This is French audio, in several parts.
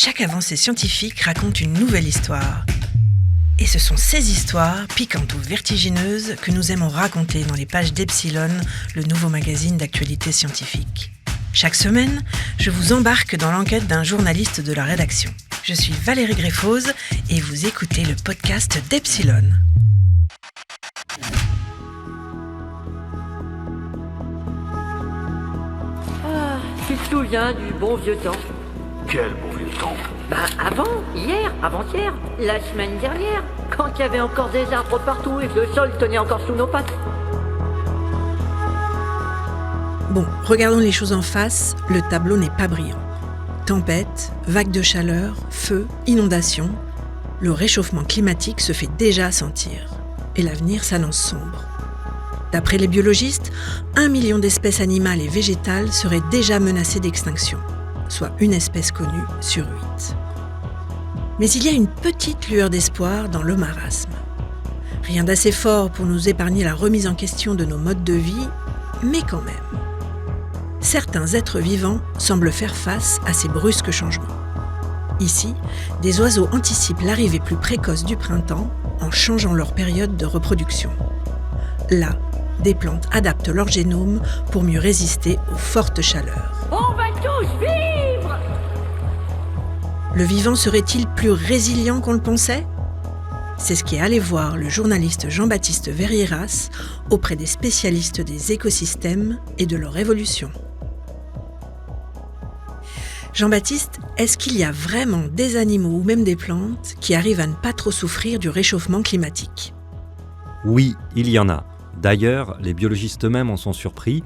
Chaque avancée scientifique raconte une nouvelle histoire. Et ce sont ces histoires, piquantes ou vertigineuses, que nous aimons raconter dans les pages d'Epsilon, le nouveau magazine d'actualité scientifique. Chaque semaine, je vous embarque dans l'enquête d'un journaliste de la rédaction. Je suis Valérie Greffose et vous écoutez le podcast d'Epsilon. Tu te souviens du bon vieux temps? Quel bon vieux temps? Avant-hier, la semaine dernière, quand il y avait encore des arbres partout et que le sol tenait encore sous nos pattes. Bon, regardons les choses en face, le tableau n'est pas brillant. Tempête, vagues de chaleur, feux, inondations, le réchauffement climatique se fait déjà sentir. Et l'avenir s'annonce sombre. D'après les biologistes, 1 million d'espèces animales et végétales seraient déjà menacées d'extinction, soit une espèce connue sur 8. Mais il y a une petite lueur d'espoir dans le marasme. Rien d'assez fort pour nous épargner la remise en question de nos modes de vie, mais quand même. Certains êtres vivants semblent faire face à ces brusques changements. Ici, des oiseaux anticipent l'arrivée plus précoce du printemps en changeant leur période de reproduction. Là, des plantes adaptent leur génome pour mieux résister aux fortes chaleurs. On va tous vivre! Le vivant serait-il plus résilient qu'on le pensait ? C'est ce qu'est allé voir le journaliste Jean-Baptiste Verrieras auprès des spécialistes des écosystèmes et de leur évolution. Jean-Baptiste, est-ce qu'il y a vraiment des animaux ou même des plantes qui arrivent à ne pas trop souffrir du réchauffement climatique ? Oui, il y en a. D'ailleurs, les biologistes eux-mêmes en sont surpris,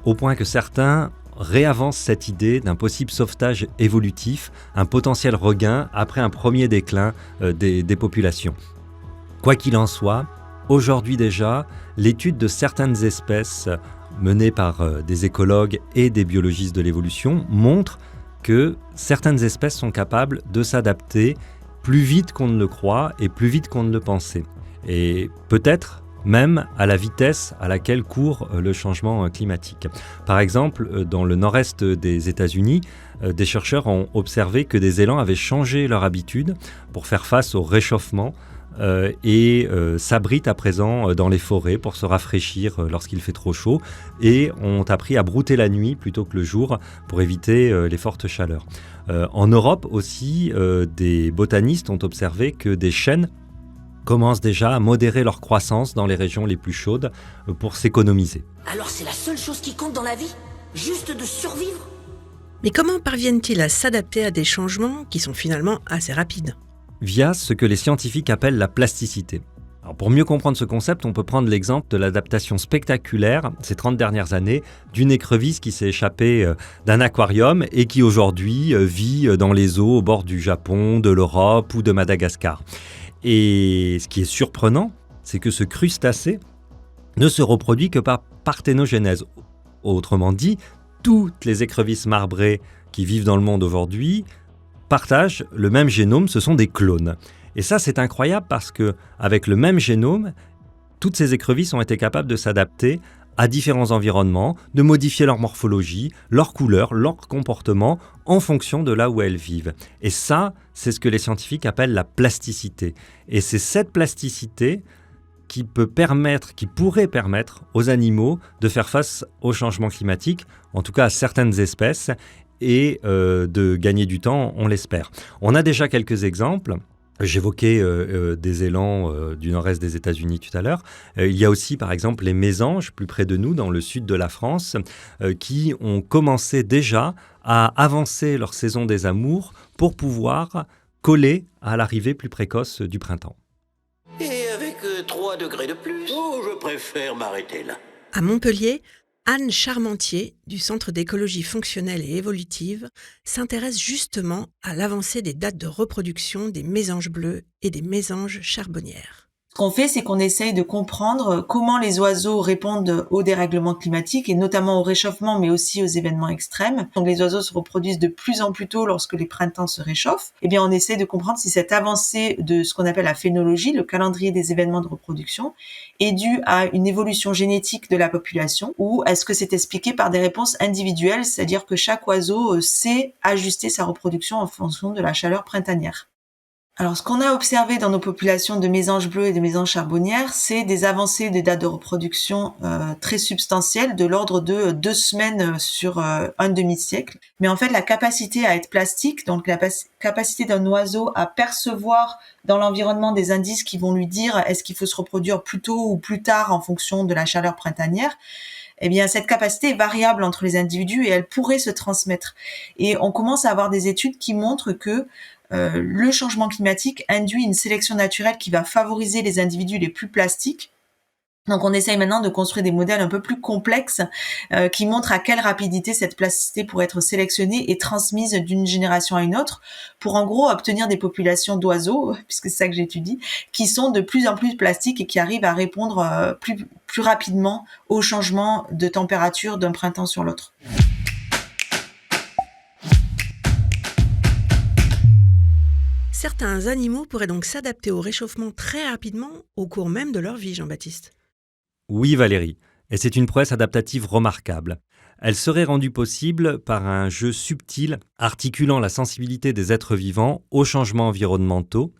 au point que certains réavancent cette idée d'un possible sauvetage évolutif, un potentiel regain après un premier déclin des populations. Quoi qu'il en soit, aujourd'hui déjà, l'étude de certaines espèces menée par des écologues et des biologistes de l'évolution montre que certaines espèces sont capables de s'adapter plus vite qu'on ne le croit et plus vite qu'on ne le pensait. Et peut-être même à la vitesse à laquelle court le changement climatique. Par exemple, dans le nord-est des États-Unis, des chercheurs ont observé que des élans avaient changé leur habitude pour faire face au réchauffement et s'abritent à présent dans les forêts pour se rafraîchir lorsqu'il fait trop chaud et ont appris à brouter la nuit plutôt que le jour pour éviter les fortes chaleurs. En Europe aussi, des botanistes ont observé que des chênes commencent déjà à modérer leur croissance dans les régions les plus chaudes pour s'économiser. Alors c'est la seule chose qui compte dans la vie? Juste de survivre? Mais comment parviennent-ils à s'adapter à des changements qui sont finalement assez rapides ? Via ce que les scientifiques appellent la plasticité. Alors pour mieux comprendre ce concept, on peut prendre l'exemple de l'adaptation spectaculaire, ces 30 dernières années, d'une écrevisse qui s'est échappée d'un aquarium et qui aujourd'hui vit dans les eaux au bord du Japon, de l'Europe ou de Madagascar. Et ce qui est surprenant, c'est que ce crustacé ne se reproduit que par parthénogenèse. Autrement dit, toutes les écrevisses marbrées qui vivent dans le monde aujourd'hui partagent le même génome, ce sont des clones. Et ça, c'est incroyable parce qu'avec le même génome, toutes ces écrevisses ont été capables de s'adapter à différents environnements, de modifier leur morphologie, leur couleur, leur comportement en fonction de là où elles vivent. Et ça, c'est ce que les scientifiques appellent la plasticité. Et c'est cette plasticité qui pourrait permettre aux animaux de faire face au changement climatique, en tout cas à certaines espèces, et de gagner du temps, on l'espère. On a déjà quelques exemples. J'évoquais des élans du nord-est des États-Unis tout à l'heure. Il y a aussi, par exemple, les mésanges, plus près de nous, dans le sud de la France, qui ont commencé déjà à avancer leur saison des amours pour pouvoir coller à l'arrivée plus précoce du printemps. Et avec 3 degrés de plus? Oh, je préfère m'arrêter là. À Montpellier, Anne Charmentier, du Centre d'écologie fonctionnelle et évolutive, s'intéresse justement à l'avancée des dates de reproduction des mésanges bleus et des mésanges charbonnières. qu'on fait, c'est qu'on essaye de comprendre comment les oiseaux répondent au dérèglement climatique et notamment au réchauffement, mais aussi aux événements extrêmes. Donc les oiseaux se reproduisent de plus en plus tôt lorsque les printemps se réchauffent. Eh bien, on essaie de comprendre si cette avancée de ce qu'on appelle la phénologie, le calendrier des événements de reproduction, est due à une évolution génétique de la population ou est-ce que c'est expliqué par des réponses individuelles, c'est-à-dire que chaque oiseau sait ajuster sa reproduction en fonction de la chaleur printanière. Alors, ce qu'on a observé dans nos populations de mésanges bleus et de mésanges charbonnières, c'est des avancées des dates de reproduction très substantielles, de l'ordre de 2 semaines sur un demi-siècle. Mais en fait, la capacité à être plastique, donc la capacité d'un oiseau à percevoir dans l'environnement des indices qui vont lui dire est-ce qu'il faut se reproduire plus tôt ou plus tard en fonction de la chaleur printanière, eh bien, cette capacité est variable entre les individus et elle pourrait se transmettre. Et on commence à avoir des études qui montrent que le changement climatique induit une sélection naturelle qui va favoriser les individus les plus plastiques. Donc on essaye maintenant de construire des modèles un peu plus complexes qui montrent à quelle rapidité cette plasticité pourrait être sélectionnée et transmise d'une génération à une autre pour en gros obtenir des populations d'oiseaux, puisque c'est ça que j'étudie, qui sont de plus en plus plastiques et qui arrivent à répondre plus rapidement aux changements de température d'un printemps sur l'autre. Certains animaux pourraient donc s'adapter au réchauffement très rapidement au cours même de leur vie, Jean-Baptiste. Oui, Valérie, et c'est une prouesse adaptative remarquable. Elle serait rendue possible par un jeu subtil articulant la sensibilité des êtres vivants aux changements environnementaux,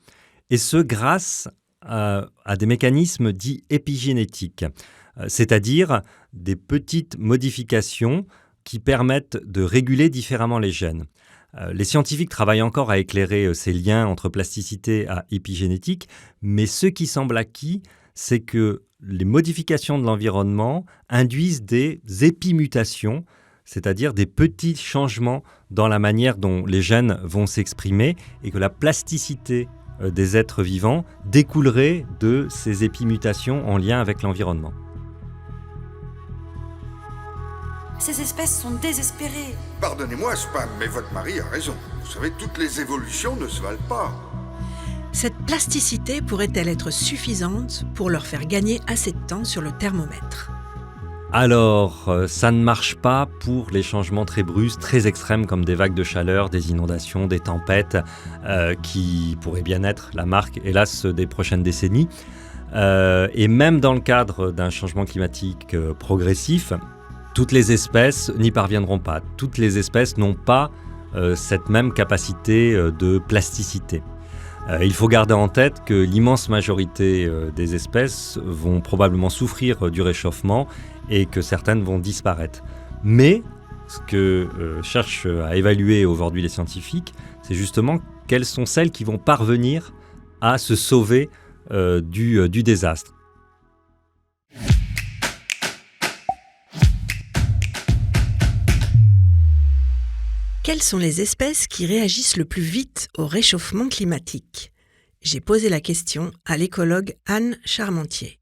et ce grâce à des mécanismes dits épigénétiques, c'est-à-dire des petites modifications qui permettent de réguler différemment les gènes. Les scientifiques travaillent encore à éclairer ces liens entre plasticité et épigénétique, mais ce qui semble acquis, c'est que les modifications de l'environnement induisent des épimutations, c'est-à-dire des petits changements dans la manière dont les gènes vont s'exprimer, et que la plasticité des êtres vivants découlerait de ces épimutations en lien avec l'environnement. Ces espèces sont désespérées. Pardonnez-moi, Spam, mais votre mari a raison. Vous savez, toutes les évolutions ne se valent pas. Cette plasticité pourrait-elle être suffisante pour leur faire gagner assez de temps sur le thermomètre ? Alors, ça ne marche pas pour les changements très brusques, très extrêmes comme des vagues de chaleur, des inondations, des tempêtes, qui pourraient bien être la marque, hélas, des prochaines décennies. Et même dans le cadre d'un changement climatique progressif, toutes les espèces n'y parviendront pas. Toutes les espèces n'ont pas cette même capacité de plasticité. Il faut garder en tête que l'immense majorité des espèces vont probablement souffrir du réchauffement et que certaines vont disparaître. Mais ce que cherchent à évaluer aujourd'hui les scientifiques, c'est justement quelles sont celles qui vont parvenir à se sauver du désastre. Quelles sont les espèces qui réagissent le plus vite au réchauffement climatique ? J'ai posé la question à l'écologue Anne Charmentier.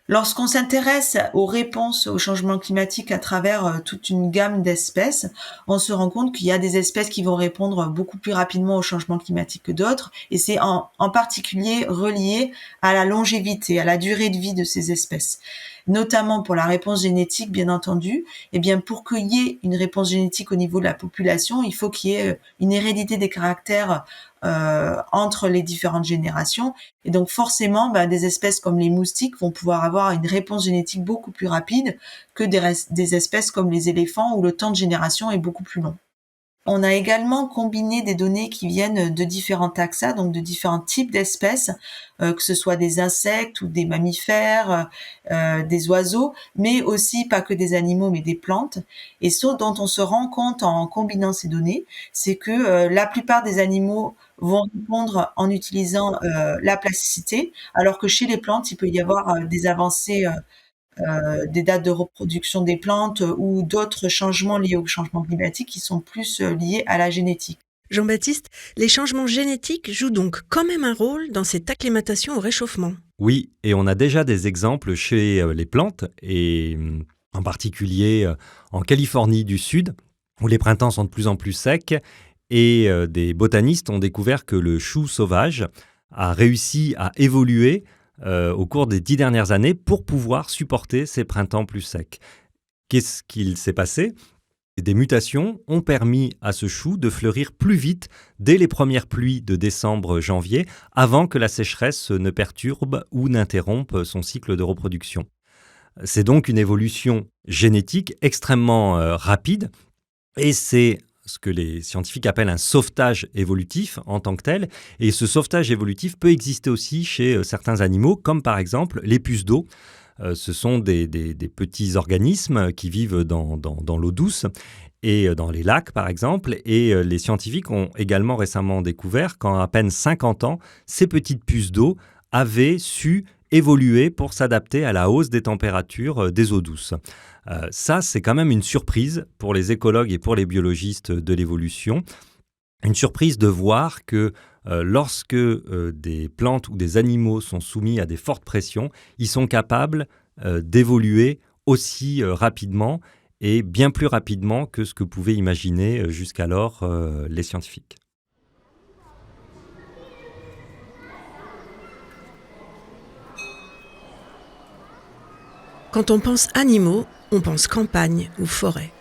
Lorsqu'on s'intéresse aux réponses au changement climatique à travers toute une gamme d'espèces, on se rend compte qu'il y a des espèces qui vont répondre beaucoup plus rapidement au changement climatique que d'autres, et c'est en particulier relié à la longévité, à la durée de vie de ces espèces. Notamment pour la réponse génétique, bien entendu, eh bien pour qu'il y ait une réponse génétique au niveau de la population, il faut qu'il y ait une hérédité des caractères entre les différentes générations. Et donc forcément, des espèces comme les moustiques vont pouvoir avoir une réponse génétique beaucoup plus rapide que des espèces comme les éléphants où le temps de génération est beaucoup plus long. On a également combiné des données qui viennent de différents taxa, donc de différents types d'espèces, que ce soit des insectes ou des mammifères, des oiseaux, mais aussi pas que des animaux, mais des plantes. Et ce dont on se rend compte en combinant ces données, c'est que la plupart des animaux vont répondre en utilisant la plasticité, alors que chez les plantes, il peut y avoir des avancées des dates de reproduction des plantes ou d'autres changements liés au changement climatique qui sont plus liés à la génétique. Jean-Baptiste, les changements génétiques jouent donc quand même un rôle dans cette acclimatation au réchauffement. Oui, et on a déjà des exemples chez les plantes, et en particulier en Californie du Sud, où les printemps sont de plus en plus secs, et des botanistes ont découvert que le chou sauvage a réussi à évoluer au cours des 10 dernières années pour pouvoir supporter ces printemps plus secs. Qu'est-ce qu'il s'est passé ? Des mutations ont permis à ce chou de fleurir plus vite dès les premières pluies de décembre-janvier, avant que la sécheresse ne perturbe ou n'interrompe son cycle de reproduction. C'est donc une évolution génétique extrêmement rapide, et c'est ce que les scientifiques appellent un sauvetage évolutif en tant que tel. Et ce sauvetage évolutif peut exister aussi chez certains animaux, comme par exemple les puces d'eau. Ce sont des petits organismes qui vivent dans l'eau douce et dans les lacs, par exemple. Et les scientifiques ont également récemment découvert qu'en à peine 50 ans, ces petites puces d'eau avaient su évoluer pour s'adapter à la hausse des températures des eaux douces. Ça, c'est quand même une surprise pour les écologues et pour les biologistes de l'évolution. Une surprise de voir que lorsque des plantes ou des animaux sont soumis à des fortes pressions, ils sont capables d'évoluer aussi rapidement et bien plus rapidement que ce que pouvaient imaginer jusqu'alors les scientifiques. Quand on pense animaux, on pense campagne ou forêt.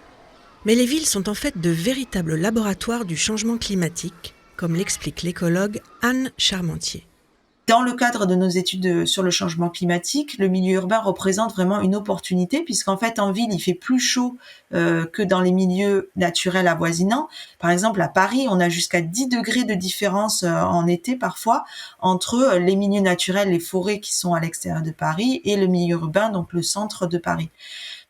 Mais les villes sont en fait de véritables laboratoires du changement climatique, comme l'explique l'écologue Anne Charmentier. Dans le cadre de nos études sur le changement climatique, le milieu urbain représente vraiment une opportunité puisqu'en fait en ville il fait plus chaud que dans les milieux naturels avoisinants. Par exemple à Paris, on a jusqu'à 10 degrés de différence en été parfois entre les milieux naturels, les forêts qui sont à l'extérieur de Paris et le milieu urbain, donc le centre de Paris.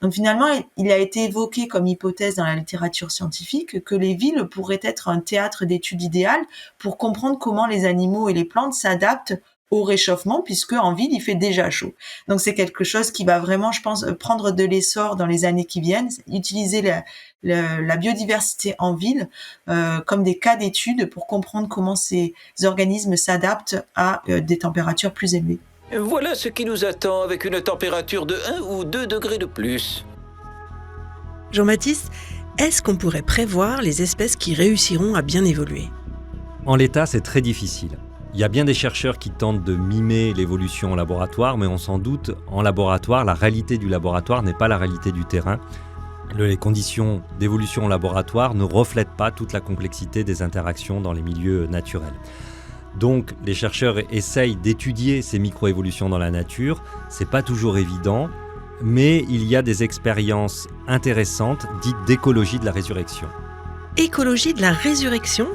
Donc finalement, il a été évoqué comme hypothèse dans la littérature scientifique que les villes pourraient être un théâtre d'études idéal pour comprendre comment les animaux et les plantes s'adaptent au réchauffement, puisque en ville, il fait déjà chaud. Donc c'est quelque chose qui va vraiment, je pense, prendre de l'essor dans les années qui viennent, utiliser la biodiversité en ville comme des cas d'études pour comprendre comment ces organismes s'adaptent à des températures plus élevées. Voilà ce qui nous attend avec une température de 1 ou 2 degrés de plus. Jean-Baptiste, est-ce qu'on pourrait prévoir les espèces qui réussiront à bien évoluer ? En l'état, c'est très difficile. Il y a bien des chercheurs qui tentent de mimer l'évolution en laboratoire, mais on s'en doute, en laboratoire, la réalité du laboratoire n'est pas la réalité du terrain. Les conditions d'évolution en laboratoire ne reflètent pas toute la complexité des interactions dans les milieux naturels. Donc, les chercheurs essayent d'étudier ces micro-évolutions dans la nature. C'est pas toujours évident, mais il y a des expériences intéressantes dites d'écologie de la résurrection. Écologie de la résurrection ?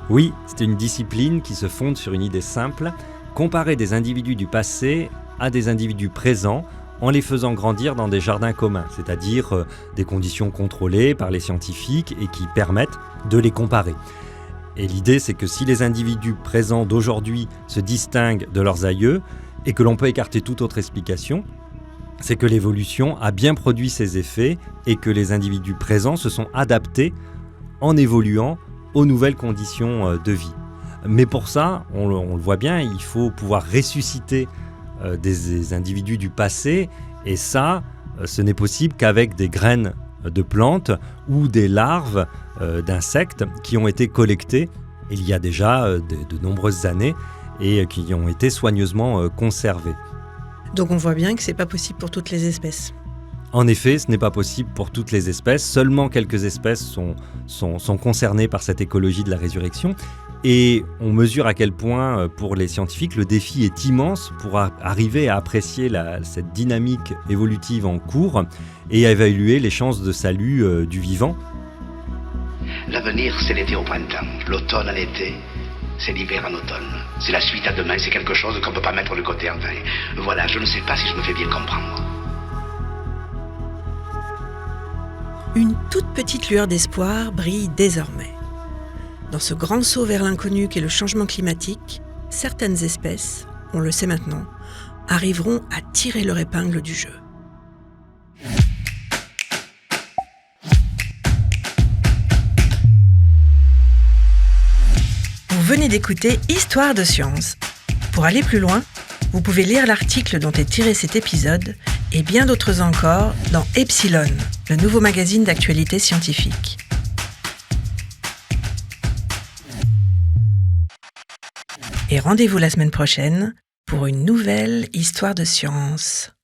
Oui, c'est une discipline qui se fonde sur une idée simple, comparer des individus du passé à des individus présents en les faisant grandir dans des jardins communs, c'est-à-dire des conditions contrôlées par les scientifiques et qui permettent de les comparer. Et l'idée, c'est que si les individus présents d'aujourd'hui se distinguent de leurs aïeux et que l'on peut écarter toute autre explication, c'est que l'évolution a bien produit ses effets et que les individus présents se sont adaptés en évoluant aux nouvelles conditions de vie. Mais pour ça, on le voit bien, il faut pouvoir ressusciter des individus du passé, et ça, ce n'est possible qu'avec des graines de plantes ou des larves d'insectes qui ont été collectées il y a déjà de nombreuses années et qui ont été soigneusement conservées. Donc on voit bien que c'est pas possible pour toutes les espèces. En effet, ce n'est pas possible pour toutes les espèces. Seulement quelques espèces sont concernées par cette écologie de la résurrection. Et on mesure à quel point, pour les scientifiques, le défi est immense pour arriver à apprécier cette dynamique évolutive en cours et à évaluer les chances de salut du vivant. L'avenir, c'est l'été au printemps, l'automne à l'été, c'est l'hiver en automne. C'est la suite à demain, c'est quelque chose qu'on ne peut pas mettre de côté, enfin. Voilà, je ne sais pas si je me fais bien comprendre. Une toute petite lueur d'espoir brille désormais. Dans ce grand saut vers l'inconnu qu'est le changement climatique, certaines espèces, on le sait maintenant, arriveront à tirer leur épingle du jeu. Vous venez d'écouter Histoire de science. Pour aller plus loin, vous pouvez lire l'article dont est tiré cet épisode et bien d'autres encore dans Epsilon, le nouveau magazine d'actualité scientifique. Et rendez-vous la semaine prochaine pour une nouvelle histoire de science.